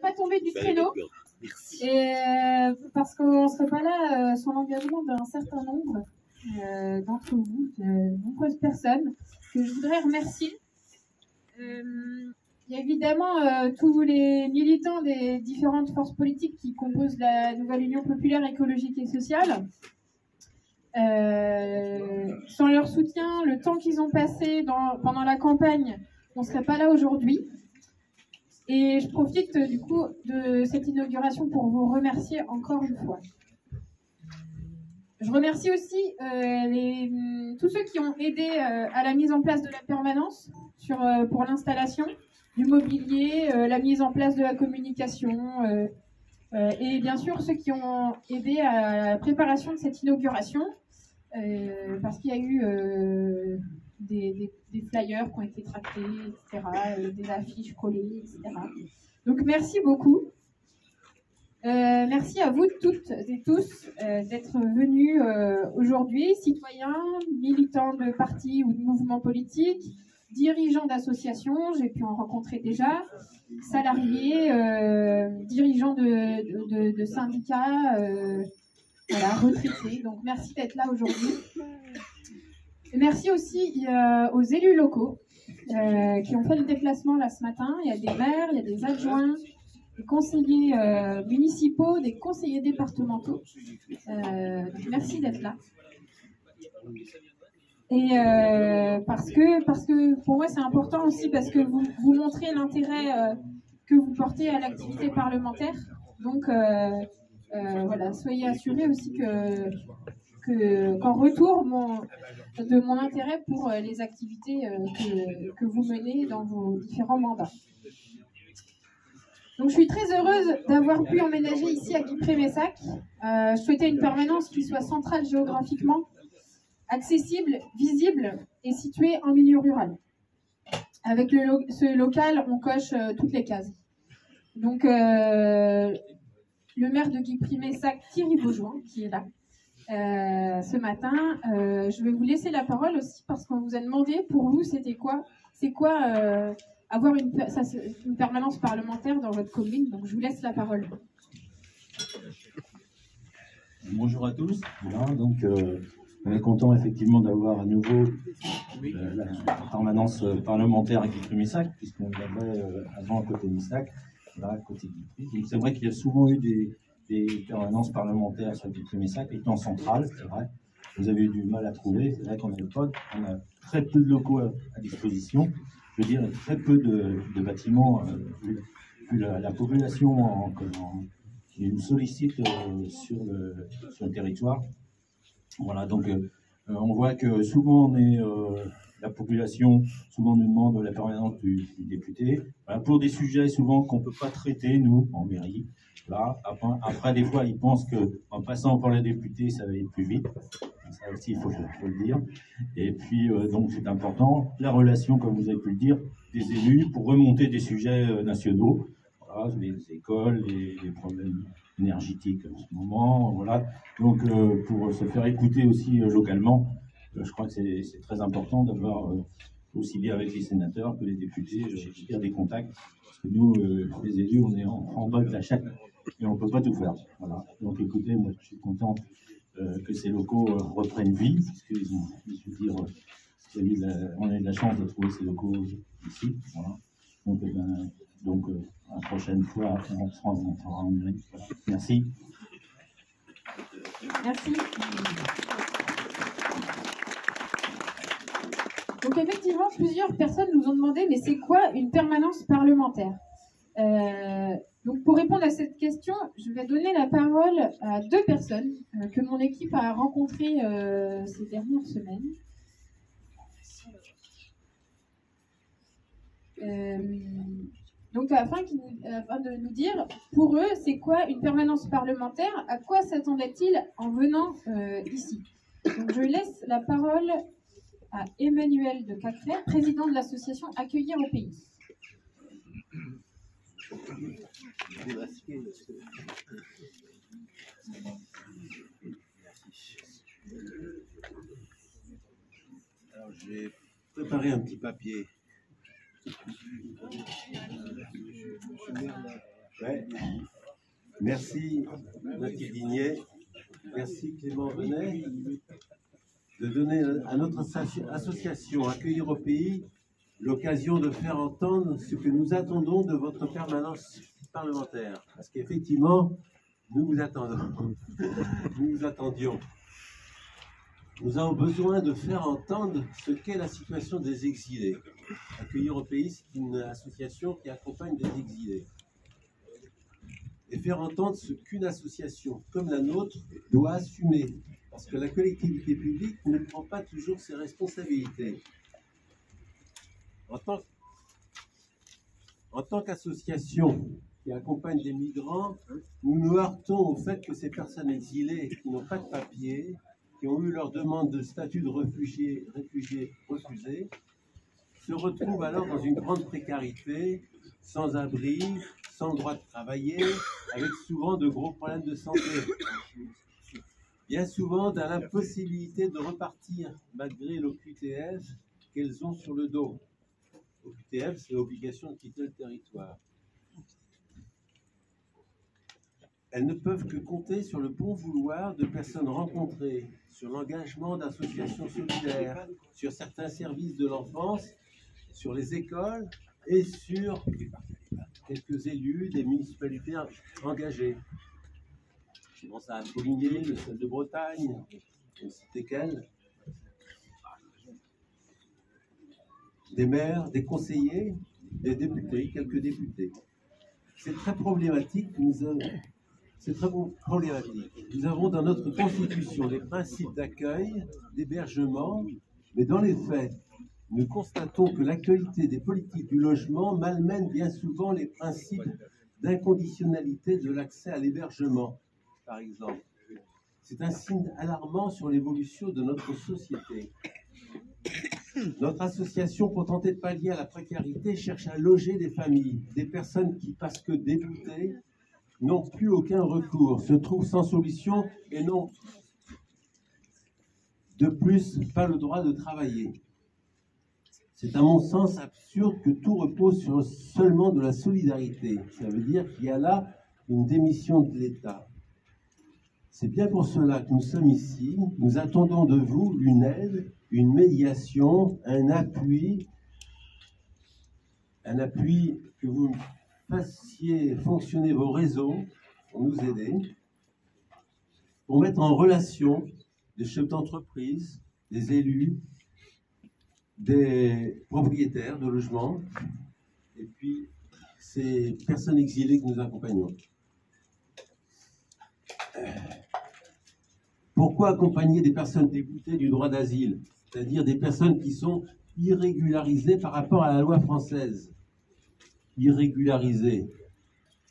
pas tomber du créneau. Et parce qu'on ne serait pas là sans l'engagement d'un certain nombre d'entre vous, de nombreuses personnes que je voudrais remercier. Il y a évidemment tous les militants des différentes forces politiques qui composent la nouvelle Union populaire écologique et sociale. Sans leur soutien, le temps qu'ils ont passé pendant la campagne, on ne serait pas là aujourd'hui. Et je profite du coup de cette inauguration pour vous remercier encore une fois. Je remercie aussi tous ceux qui ont aidé à la mise en place de la permanence pour l'installation du mobilier, la mise en place de la communication et bien sûr ceux qui ont aidé à la préparation de cette inauguration parce qu'il y a eu des flyers qui ont été tractés, etc., des affiches collées, etc. Donc merci beaucoup. Merci à vous toutes et tous d'être venus aujourd'hui, citoyens, militants de partis ou de mouvements politiques, dirigeants d'associations, j'ai pu en rencontrer déjà, salariés, dirigeants de syndicats, voilà, retraités. Donc merci d'être là aujourd'hui. Et merci aussi aux élus locaux qui ont fait le déplacement là ce matin. Il y a des maires, il y a des adjoints, des conseillers municipaux, des conseillers départementaux. Merci d'être là. Et parce que pour moi c'est important aussi parce que vous montrez l'intérêt que vous portez à l'activité parlementaire. Donc voilà, soyez assurés aussi qu'en retour de mon intérêt pour les activités que vous menez dans vos différents mandats. Donc je suis très heureuse d'avoir pu emménager ici à Guipry-Messac. Je souhaitais une permanence qui soit centrale géographiquement, accessible, visible et située en milieu rural. Avec ce local, on coche toutes les cases. Donc le maire de Guipry-Messac, Thierry Beaujoin, qui est là ce matin, je vais vous laisser la parole aussi parce qu'on vous a demandé pour vous c'est quoi avoir une permanence parlementaire dans votre commune. Donc je vous laisse la parole. Bonjour à tous. Voilà, donc on est content effectivement d'avoir à nouveau la permanence parlementaire à Guipry-Messac, puisqu'on l'avait avant à côté de Messac, là à côté de Guipry. Donc c'est vrai qu'il y a souvent eu des permanences parlementaires sur Guipry-Messac, étant centrale, c'est vrai. Vous avez eu du mal à trouver, c'est vrai qu'on a très peu de locaux à disposition. Je veux dire, très peu de bâtiments, vu la population qui nous sollicite sur le territoire. Voilà, donc on voit que souvent la population souvent nous demande la permanence du député. Voilà, pour des sujets souvent qu'on ne peut pas traiter, nous, en mairie. Là, après, des fois, ils pensent qu'en passant par les députés, ça va aller plus vite. Ça aussi, il faut le dire. Et puis, donc, c'est important, la relation, comme vous avez pu le dire, des élus pour remonter des sujets nationaux. Voilà, les écoles, les problèmes énergétiques en ce moment. Voilà. Donc, pour se faire écouter aussi localement, je crois que c'est très important d'avoir aussi bien avec les sénateurs que les députés, des contacts. Parce que nous, les élus, on est en bas de la chaîne et on ne peut pas tout faire. Voilà. Donc, écoutez, moi, je suis content que ces locaux reprennent vie, parce qu'ils ont, je veux dire, on a eu de la chance de trouver ces locaux ici. Voilà. Donc, la prochaine fois, on se rencontrera en mairie. Voilà. Merci. Merci. Donc effectivement, plusieurs personnes nous ont demandé, mais c'est quoi une permanence parlementaire ? Donc pour répondre à cette question, je vais donner la parole à deux personnes que mon équipe a rencontrées ces dernières semaines. Donc afin de nous dire, pour eux, c'est quoi une permanence parlementaire ? À quoi s'attendaient-ils en venant ici ? Donc je laisse la parole à Emmanuel de Cacré, président de l'association Accueillir au pays. Alors j'ai préparé un petit papier. Ouais. Merci Mathilde Dignet, merci Clément Venet de donner à notre association Accueillir au pays l'occasion de faire entendre ce que nous attendons de votre permanence parlementaire. Parce qu'effectivement, nous vous attendons. Nous vous attendions. Nous avons besoin de faire entendre ce qu'est la situation des exilés. Accueillir au pays, c'est une association qui accompagne des exilés. Et faire entendre ce qu'une association comme la nôtre doit assumer. Parce que la collectivité publique ne prend pas toujours ses responsabilités. En tant qu'association qui accompagne des migrants, nous nous heurtons au fait que ces personnes exilées qui n'ont pas de papier, qui ont eu leur demande de statut de réfugié refusée, se retrouvent alors dans une grande précarité, sans abri, sans le droit de travailler, avec souvent de gros problèmes de santé. Bien souvent dans l'impossibilité de repartir malgré l'OQTF qu'elles ont sur le dos. L'OQTF, c'est l'obligation de quitter le territoire. Elles ne peuvent que compter sur le bon vouloir de personnes rencontrées, sur l'engagement d'associations solidaires, sur certains services de l'enfance, sur les écoles et sur quelques élus des municipalités engagées. Je pense à Poligné, le Sel de Bretagne, je ne citer qu'elle. Des maires, des conseillers, des députés, quelques députés. C'est très problématique. C'est très problématique. Nous avons dans notre Constitution des principes d'accueil, d'hébergement, mais dans les faits, nous constatons que l'actualité des politiques du logement malmène bien souvent les principes d'inconditionnalité de l'accès à l'hébergement, par exemple. C'est un signe alarmant sur l'évolution de notre société. Notre association, pour tenter de pallier à la précarité, cherche à loger des familles, des personnes qui, parce que déboutées, n'ont plus aucun recours, se trouvent sans solution et n'ont de plus pas le droit de travailler. C'est à mon sens absurde que tout repose sur seulement de la solidarité. Ça veut dire qu'il y a là une démission de l'État. C'est bien pour cela que nous sommes ici. Nous attendons de vous une aide, une médiation, un appui que vous fassiez fonctionner vos réseaux pour nous aider, pour mettre en relation des chefs d'entreprise, des élus, des propriétaires de logements, et puis ces personnes exilées que nous accompagnons. Pourquoi accompagner des personnes déboutées du droit d'asile, c'est-à-dire des personnes qui sont irrégularisées par rapport à la loi française? Irrégularisées,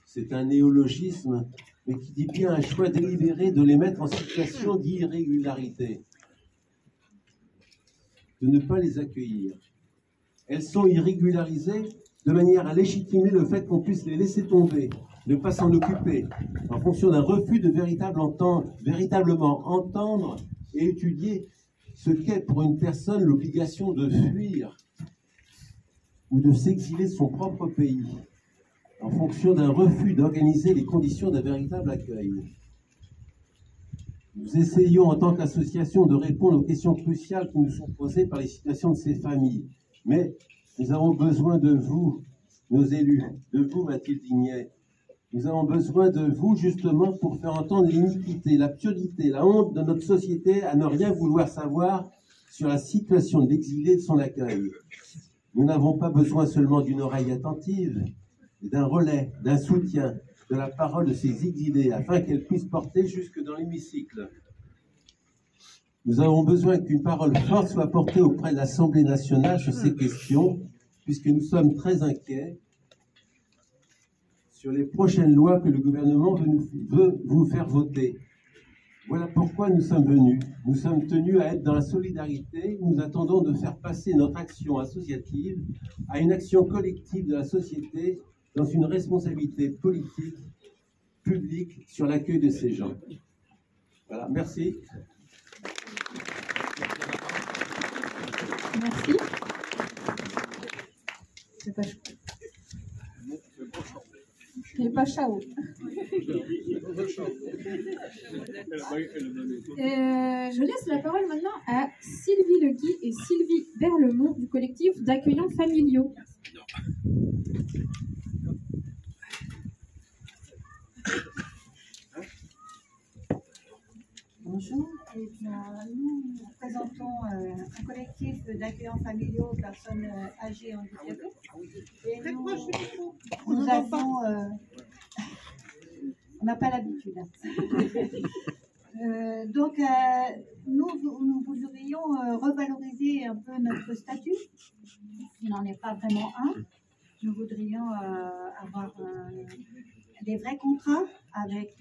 c'est un néologisme, mais qui dit bien un choix délibéré de les mettre en situation d'irrégularité, de ne pas les accueillir. Elles sont irrégularisées de manière à légitimer le fait qu'on puisse les laisser tomber, ne pas s'en occuper, en fonction d'un refus de véritablement entendre et étudier ce qu'est pour une personne l'obligation de fuir ou de s'exiler de son propre pays, en fonction d'un refus d'organiser les conditions d'un véritable accueil. Nous essayons en tant qu'association de répondre aux questions cruciales qui nous sont posées par les situations de ces familles. Mais nous avons besoin de vous, nos élus, de vous, Mathilde Dignet. Nous avons besoin de vous, justement, pour faire entendre l'iniquité, l'absurdité, la honte de notre société à ne rien vouloir savoir sur la situation de l'exilé et de son accueil. Nous n'avons pas besoin seulement d'une oreille attentive, mais d'un relais, d'un soutien, de la parole de ces exilés, afin qu'elle puisse porter jusque dans l'hémicycle. Nous avons besoin qu'une parole forte soit portée auprès de l'Assemblée nationale sur ces questions, puisque nous sommes très inquiets sur les prochaines lois que le gouvernement veut vous faire voter. Voilà pourquoi nous sommes venus. Nous sommes tenus à être dans la solidarité. Nous attendons de faire passer notre action associative à une action collective de la société dans une responsabilité politique, publique, sur l'accueil de ces gens. Voilà, merci. Merci. C'est pas Et pas Chao. Je laisse la parole maintenant à Sylvie Leguy et Sylvie Berlemont du collectif d'accueillants familiaux. Bonjour, eh bien, nous représentons un collectif d'accueillants familiaux aux personnes âgées et handicapées. Et nous avons, on n'a pas l'habitude. Donc, nous voudrions revaloriser un peu notre statut. Il n'en est pas vraiment un. Nous voudrions avoir des vrais contrats avec...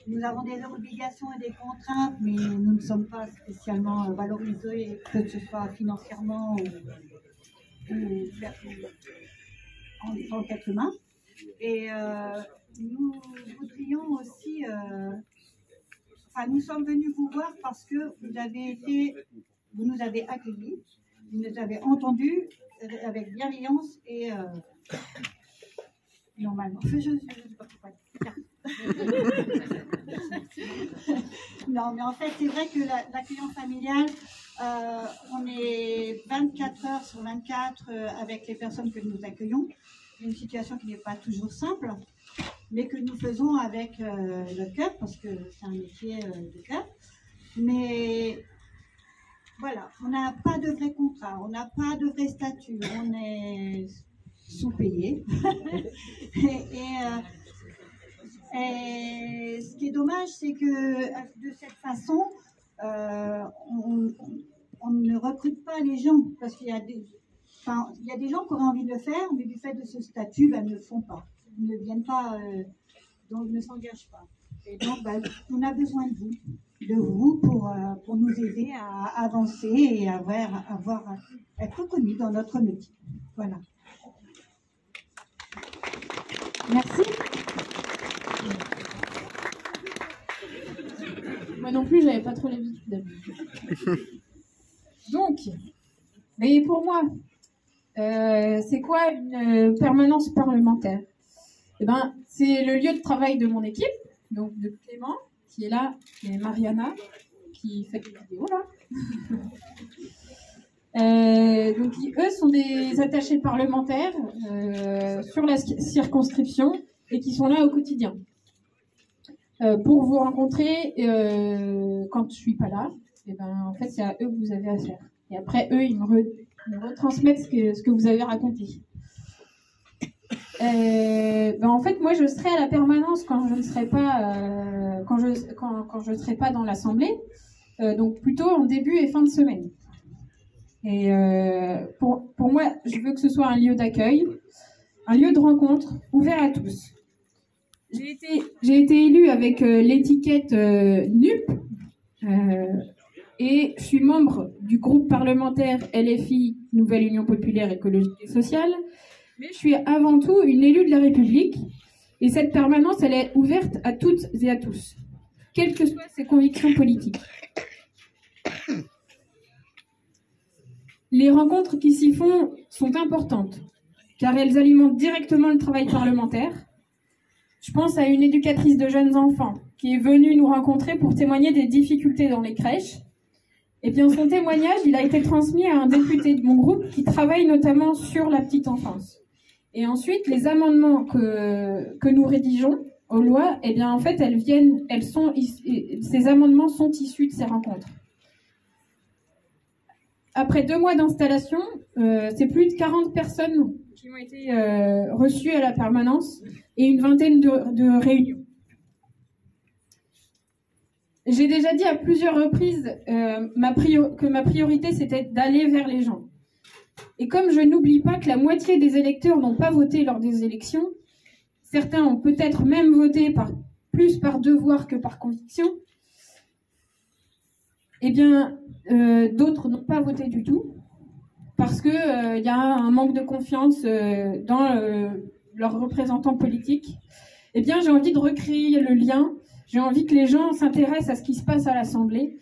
nous avons des obligations et des contraintes, mais nous ne sommes pas spécialement valorisés, que ce soit financièrement ou en tant qu'être humain. Et nous voudrions aussi... nous sommes venus vous voir parce que vous nous avez accueillis, vous nous avez entendus avec bienveillance et normalement. Je sais pas pourquoi. Non, mais en fait, c'est vrai que l'accueillant familial, on est 24 heures sur 24 avec les personnes que nous accueillons. Une situation qui n'est pas toujours simple, mais que nous faisons avec le cœur, parce que c'est un métier de cœur. Mais voilà, on n'a pas de vrai contrat, on n'a pas de vrai statut, on est sous-payé. Et ce qui est dommage, c'est que de cette façon, on ne recrute pas les gens, parce qu'il y a des gens qui auraient envie de le faire, mais du fait de ce statut, ne le font pas. Ils ne viennent pas, donc ne s'engagent pas. Et donc, on a besoin de vous pour nous aider à avancer et à être reconnus dans notre métier. Voilà. Merci. Moi non plus, j'avais pas trop l'habitude. Donc, mais pour moi, c'est quoi une permanence parlementaire? Eh ben, c'est le lieu de travail de mon équipe, donc de Clément, qui est là, et Mariana, qui fait des vidéos là. Donc, eux sont des attachés parlementaires sur la circonscription et qui sont là au quotidien. Pour vous rencontrer quand je suis pas là, et ben, en fait, c'est à eux que vous avez affaire. Et après, eux, ils me retransmettent ce que vous avez raconté. En fait, moi, je serai à la permanence quand je ne serai pas, quand je serai pas dans l'Assemblée, donc plutôt en début et fin de semaine. Et pour moi, je veux que ce soit un lieu d'accueil, un lieu de rencontre ouvert à tous. J'ai été élue avec l'étiquette NUP et je suis membre du groupe parlementaire LFI, Nouvelle Union Populaire Écologique et Sociale, mais je suis avant tout une élue de la République et cette permanence, elle est ouverte à toutes et à tous, quelles que soient ses convictions politiques. Les rencontres qui s'y font sont importantes, car elles alimentent directement le travail parlementaire. Je pense à une éducatrice de jeunes enfants qui est venue nous rencontrer pour témoigner des difficultés dans les crèches. Et bien, son témoignage, il a été transmis à un député de mon groupe qui travaille notamment sur la petite enfance. Et ensuite, les amendements que nous rédigeons aux lois, eh bien, en fait, ces amendements sont issus de ces rencontres. Après 2 mois d'installation, c'est plus de 40 personnes qui ont été reçues à la permanence et une vingtaine de réunions. J'ai déjà dit à plusieurs reprises que ma priorité, c'était d'aller vers les gens. Et comme je n'oublie pas que la moitié des électeurs n'ont pas voté lors des élections, certains ont peut-être même voté plus par devoir que par conviction, eh bien, d'autres n'ont pas voté du tout, parce qu'il y a un manque de confiance dans leurs représentants politiques. Eh bien, j'ai envie de recréer le lien. J'ai envie que les gens s'intéressent à ce qui se passe à l'Assemblée,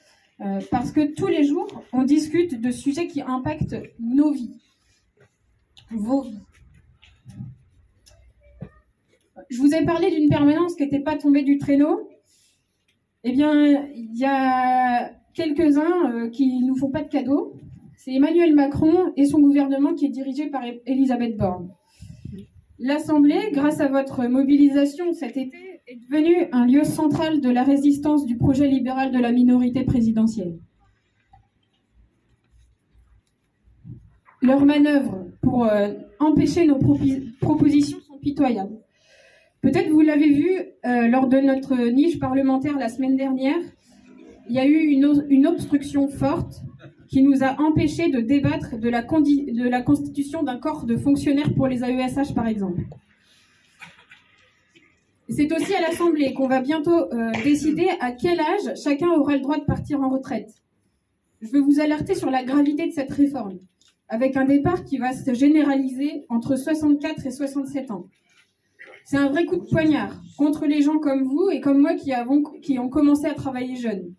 parce que tous les jours, on discute de sujets qui impactent nos vies, vos vies. je vous ai parlé d'une permanence qui n'était pas tombée du traîneau. Eh bien, il y a quelques-uns qui ne nous font pas de cadeaux. C'est Emmanuel Macron et son gouvernement qui est dirigé par Elisabeth Borne. L'Assemblée, grâce à votre mobilisation cet été, est devenue un lieu central de la résistance du projet libéral de la minorité présidentielle. Leurs manœuvres pour empêcher nos propositions sont pitoyables. Peut-être vous l'avez vu lors de notre niche parlementaire la semaine dernière, il y a eu une obstruction forte qui nous a empêchés de débattre de la constitution d'un corps de fonctionnaires pour les AESH, par exemple. C'est aussi à l'Assemblée qu'on va bientôt décider à quel âge chacun aura le droit de partir en retraite. Je veux vous alerter sur la gravité de cette réforme, avec un départ qui va se généraliser entre 64 et 67 ans. C'est un vrai coup de poignard contre les gens comme vous et comme moi qui ont commencé à travailler jeunes.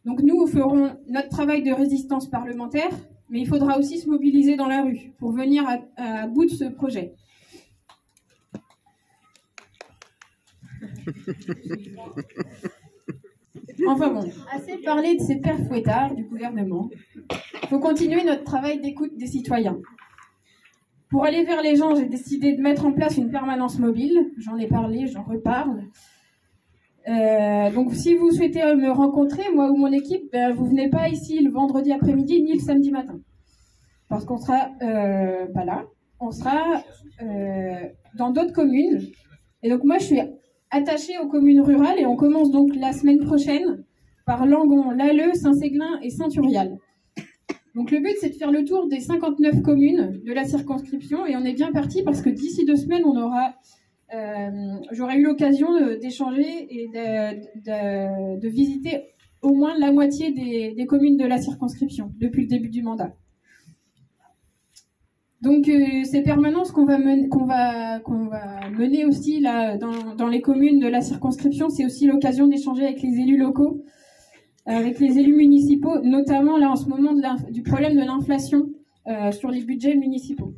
Donc nous ferons notre travail de résistance parlementaire, mais il faudra aussi se mobiliser dans la rue pour venir à bout de ce projet. Enfin bon, assez parlé de ces pères fouettards du gouvernement. Il faut continuer notre travail d'écoute des citoyens. Pour aller vers les gens, j'ai décidé de mettre en place une permanence mobile. J'en ai parlé, j'en reparle. Donc si vous souhaitez me rencontrer, moi ou mon équipe, vous venez pas ici le vendredi après-midi ni le samedi matin. Parce qu'on sera pas là. On sera dans d'autres communes. Et donc moi, je suis attachée aux communes rurales et on commence donc la semaine prochaine par Langon, Lalleux, Saint-Séglin et Saint-Urial. Donc le but, c'est de faire le tour des 59 communes de la circonscription et on est bien parti parce que d'ici 2 semaines, j'aurai eu l'occasion d'échanger et de visiter au moins la moitié des communes de la circonscription depuis le début du mandat. Donc ces permanences qu'on va mener aussi là, dans les communes de la circonscription, c'est aussi l'occasion d'échanger avec les élus locaux, avec les élus municipaux, notamment là en ce moment du problème de l'inflation sur les budgets municipaux.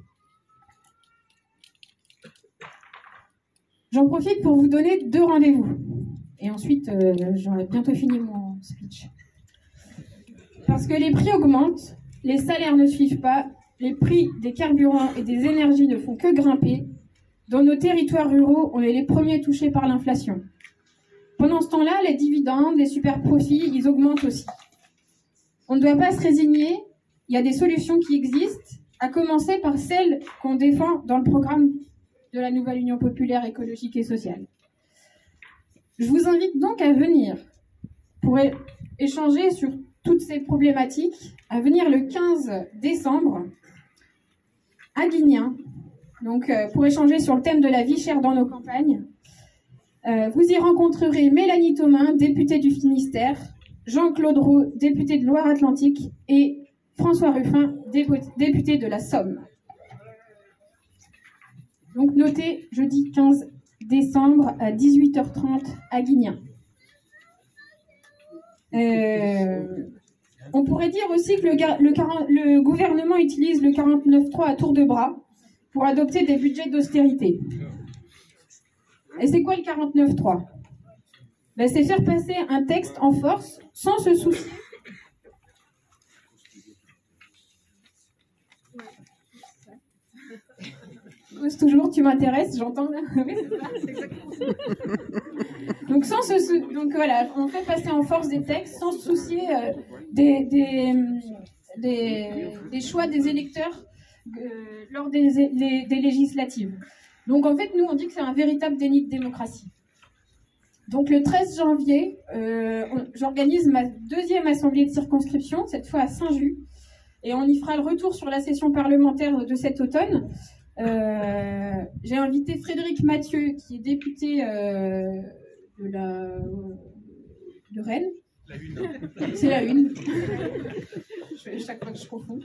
J'en profite pour vous donner 2 rendez-vous. Et ensuite, j'aurai bientôt fini mon speech. Parce que les prix augmentent, les salaires ne suivent pas, les prix des carburants et des énergies ne font que grimper. Dans nos territoires ruraux, on est les premiers touchés par l'inflation. Pendant ce temps-là, les dividendes, les super profits, ils augmentent aussi. On ne doit pas se résigner, il y a des solutions qui existent, à commencer par celles qu'on défend dans le programme de la nouvelle Union populaire écologique et sociale. Je vous invite donc à venir pour échanger sur toutes ces problématiques, à venir le 15 décembre à Guignin, donc pour échanger sur le thème de la vie chère dans nos campagnes. Vous y rencontrerez Mélanie Thomain, députée du Finistère, Jean-Claude Roux, député de Loire-Atlantique, et François Ruffin, député de la Somme. Donc notez, jeudi 15 décembre à 18h30 à Guignin. On pourrait dire aussi que le gouvernement utilise le 49.3 à tour de bras pour adopter des budgets d'austérité. Et c'est quoi le 49.3 ? C'est faire passer un texte en force sans se soucier. Toujours, tu m'intéresses, j'entends là. Donc voilà, on fait passer en force des textes sans se soucier des choix des électeurs lors des législatives. Donc en fait, nous on dit que c'est un véritable déni de démocratie. Donc le 13 janvier, j'organise ma 2e assemblée de circonscription, cette fois à Saint-Just, et on y fera le retour sur la session parlementaire de cet automne. J'ai invité Frédéric Mathieu, qui est député de Rennes. La une. C'est la une. Chaque fois que je confonds.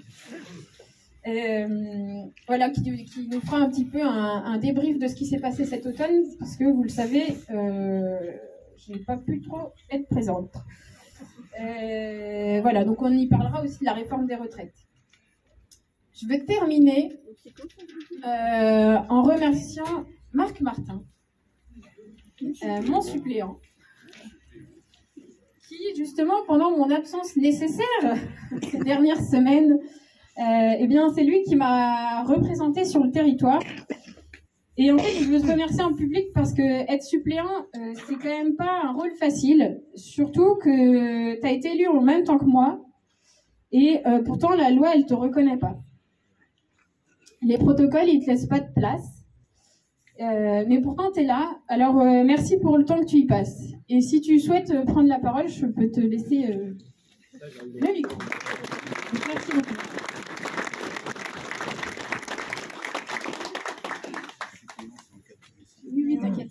Voilà, qui nous fera un petit peu un débrief de ce qui s'est passé cet automne, parce que vous le savez, je n'ai pas pu trop être présente. Voilà, donc on y parlera aussi de la réforme des retraites. Je vais terminer en remerciant Marc Martin, mon suppléant, qui, justement, pendant mon absence nécessaire ces dernières semaines, eh bien, c'est lui qui m'a représenté sur le territoire. Et en fait, je veux te remercier en public parce que être suppléant, c'est quand même pas un rôle facile. Surtout que tu as été élu en même temps que moi. Et pourtant, la loi, elle te reconnaît pas. Les protocoles, ils te laissent pas de place. Mais pourtant, tu es là. Alors, merci pour le temps que tu y passes. Et si tu souhaites prendre la parole, je peux te laisser le micro. Donc, merci beaucoup. Oui, t'inquiète.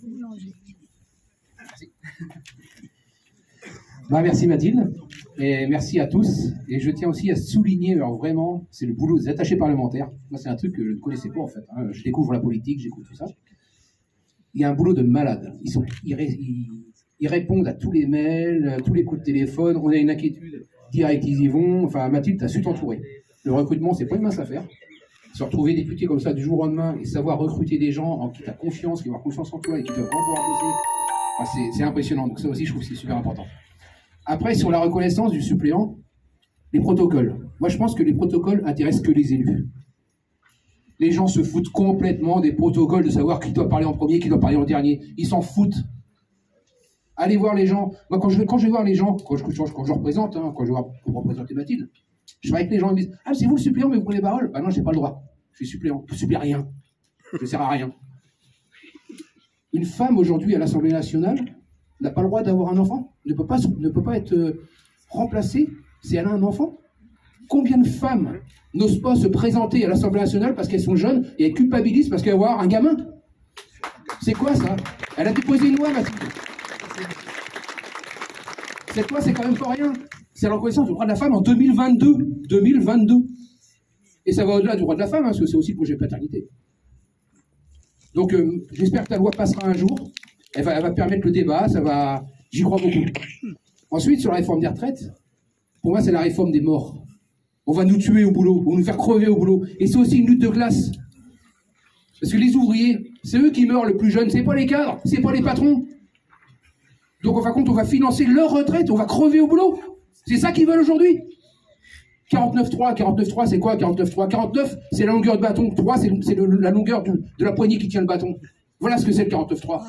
Merci Mathilde, et merci à tous. Et je tiens aussi à souligner, alors vraiment, c'est le boulot des attachés parlementaires. Moi, c'est un truc que je ne connaissais pas en fait. Hein. Je découvre la politique, j'écoute tout ça. Il y a un boulot de malade. Ils répondent à tous les mails, à tous les coups de téléphone. On a une inquiétude, direct ils y vont. Enfin, Mathilde, tu as su t'entourer. Le recrutement, c'est pas une mince affaire. Se retrouver député comme ça du jour au lendemain et savoir recruter des gens en qui tu as confiance, qui ont confiance en toi et qui peuvent vraiment pouvoir bosser, enfin, c'est impressionnant. Donc ça aussi, je trouve que c'est super important. Après, sur la reconnaissance du suppléant, les protocoles. Moi, je pense que les protocoles intéressent que les élus. Les gens se foutent complètement des protocoles, de savoir qui doit parler en premier, qui doit parler en dernier. Ils s'en foutent. Allez voir les gens. Moi, quand je vais voir les gens, quand je représente, hein, quand je vais représenter Mathilde, je vais avec les gens, ils me disent « Ah, c'est vous le suppléant, mais vous prenez la parole ?» Bah non, j'ai pas le droit. Je suis suppléant. Je ne supplée rien. Je ne sers à rien. Une femme, aujourd'hui, à l'Assemblée nationale, n'a pas le droit d'avoir un enfant. Ne peut pas être remplacée si elle a un enfant. Combien de femmes n'osent pas se présenter à l'Assemblée nationale parce qu'elles sont jeunes et elles culpabilisent parce qu'elles vont avoir un gamin? C'est quoi ça? Elle a déposé une loi, Mathilde. Cette loi, c'est quand même pas rien. C'est la reconnaissance du droit de la femme en 2022. 2022. Et ça va au-delà du droit de la femme, hein, parce que c'est aussi le projet de paternité. Donc, j'espère que ta loi passera un jour. Elle va permettre le débat, j'y crois beaucoup. Ensuite, sur la réforme des retraites, pour moi, c'est la réforme des morts. On va nous tuer au boulot, on va nous faire crever au boulot. Et c'est aussi une lutte de classe. Parce que les ouvriers, c'est eux qui meurent le plus jeunes, c'est pas les cadres, c'est pas les patrons. Donc, en fin de compte, on va financer leur retraite, on va crever au boulot. C'est ça qu'ils veulent aujourd'hui. 49.3, c'est quoi 49.3? 49, c'est la longueur de bâton. 3, c'est la longueur de la poignée qui tient le bâton. Voilà ce que c'est le 49.3.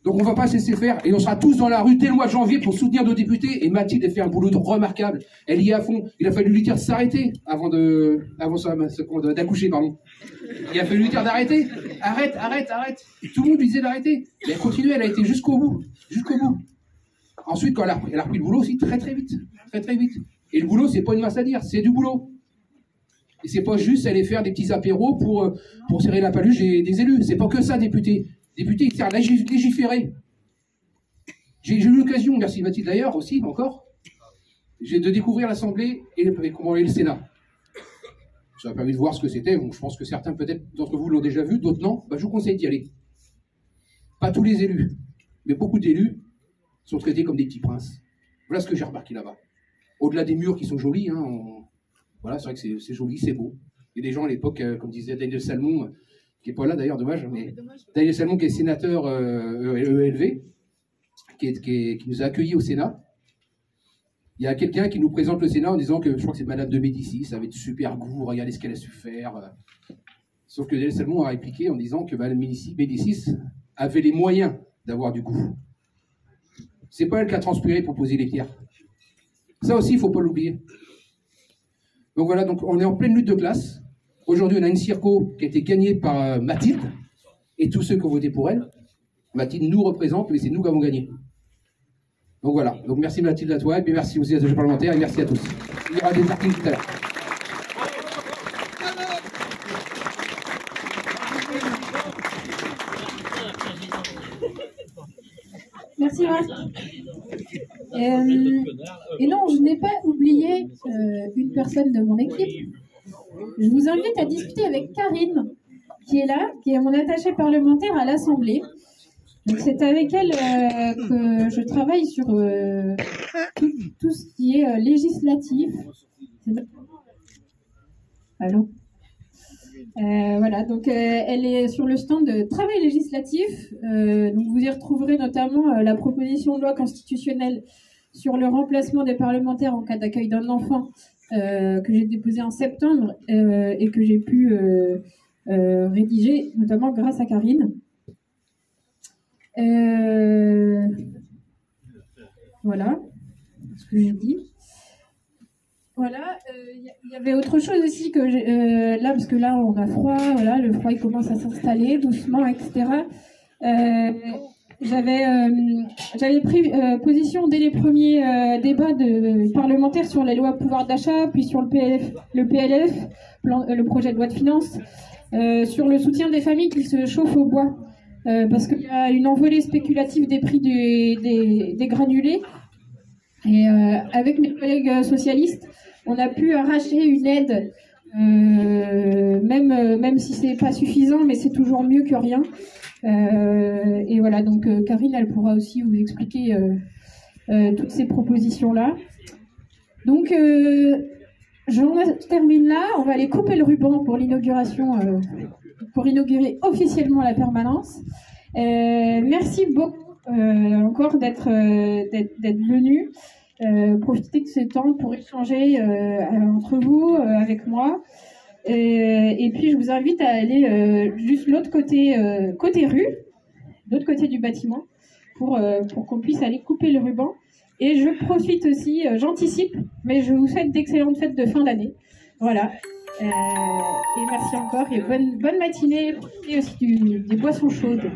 Donc on va pas se laisser faire et on sera tous dans la rue dès le mois de janvier pour soutenir nos députés. Et Mathilde a fait un boulot remarquable. Elle y est à fond. Il a fallu lui dire de s'arrêter avant d'accoucher, pardon. Il a fallu lui dire d'arrêter. Arrête. Tout le monde lui disait d'arrêter. Mais elle continue, elle a été jusqu'au bout. Ensuite, quand elle a repris le boulot aussi, très vite. Et le boulot, c'est pas une masse à dire, c'est du boulot. Et c'est pas juste aller faire des petits apéros pour serrer la paluche des élus. C'est pas que ça, député. Député, il sert à légiférer. J'ai eu l'occasion, merci Mathilde d'ailleurs aussi, encore, de découvrir l'Assemblée et le Sénat. Ça m'a permis de voir ce que c'était. Bon, je pense que certains, peut-être, d'entre vous l'ont déjà vu, d'autres non. Je vous conseille d'y aller. Pas tous les élus, mais beaucoup d'élus sont traités comme des petits princes. Voilà ce que j'ai remarqué là-bas. Au-delà des murs qui sont jolis, hein, voilà, c'est vrai que c'est joli, c'est beau. Il y a des gens à l'époque, comme disait Daniel Salmon, qui n'est pas là d'ailleurs, dommage, mais Daniel Salmon qui est sénateur ELV, qui nous a accueillis au Sénat. Il y a quelqu'un qui nous présente le Sénat en disant que, je crois que c'est Madame de Médicis, ça avait de super goût, regardez ce qu'elle a su faire. Sauf que Daniel Salmon a répliqué en disant que Madame Médicis avait les moyens d'avoir du goût. C'est pas elle qui a transpiré pour poser les pierres. Ça aussi, il ne faut pas l'oublier. Donc voilà, donc on est en pleine lutte de classe. Aujourd'hui, on a une circo qui a été gagnée par Mathilde et tous ceux qui ont voté pour elle. Mathilde nous représente, mais c'est nous qui avons gagné. Donc voilà. Donc merci Mathilde à toi, et puis merci aussi à tous les parlementaires, et merci à tous. Il y aura des articles tout à l'heure. Merci Marc. Et non, je n'ai pas oublié une personne de mon équipe. Je vous invite à discuter avec Karine, qui est là, qui est mon attachée parlementaire à l'Assemblée. Donc c'est avec elle que je travaille sur tout ce qui est législatif. Allô. Voilà, donc elle est sur le stand de travail législatif. Donc vous y retrouverez notamment la proposition de loi constitutionnelle sur le remplacement des parlementaires en cas d'accueil d'un enfant que j'ai déposée en septembre et que j'ai pu rédiger notamment grâce à Karine. Voilà ce que j'ai dit. Voilà, il y avait autre chose aussi que là, parce que là on a froid, voilà, le froid il commence à s'installer doucement, etc. J'avais pris position dès les premiers débats parlementaires sur les lois pouvoir d'achat, puis sur le PLF, le projet de loi de finances, sur le soutien des familles qui se chauffent au bois, parce qu'il y a une envolée spéculative des prix des granulés. Et avec mes collègues socialistes, on a pu arracher une aide, même si c'est pas suffisant, mais c'est toujours mieux que rien. Et voilà, donc Karine, elle pourra aussi vous expliquer toutes ces propositions-là. Donc, j'en termine là. On va aller couper le ruban pour l'inauguration, pour inaugurer officiellement la permanence. Merci beaucoup encore d'être venu. Profiter de ce temps pour échanger entre vous, avec moi. Et puis je vous invite à aller juste l'autre côté rue, l'autre côté du bâtiment, pour qu'on puisse aller couper le ruban. Et je profite aussi, j'anticipe, mais je vous souhaite d'excellentes fêtes de fin d'année. Voilà. Et merci encore et bonne matinée et aussi des boissons chaudes.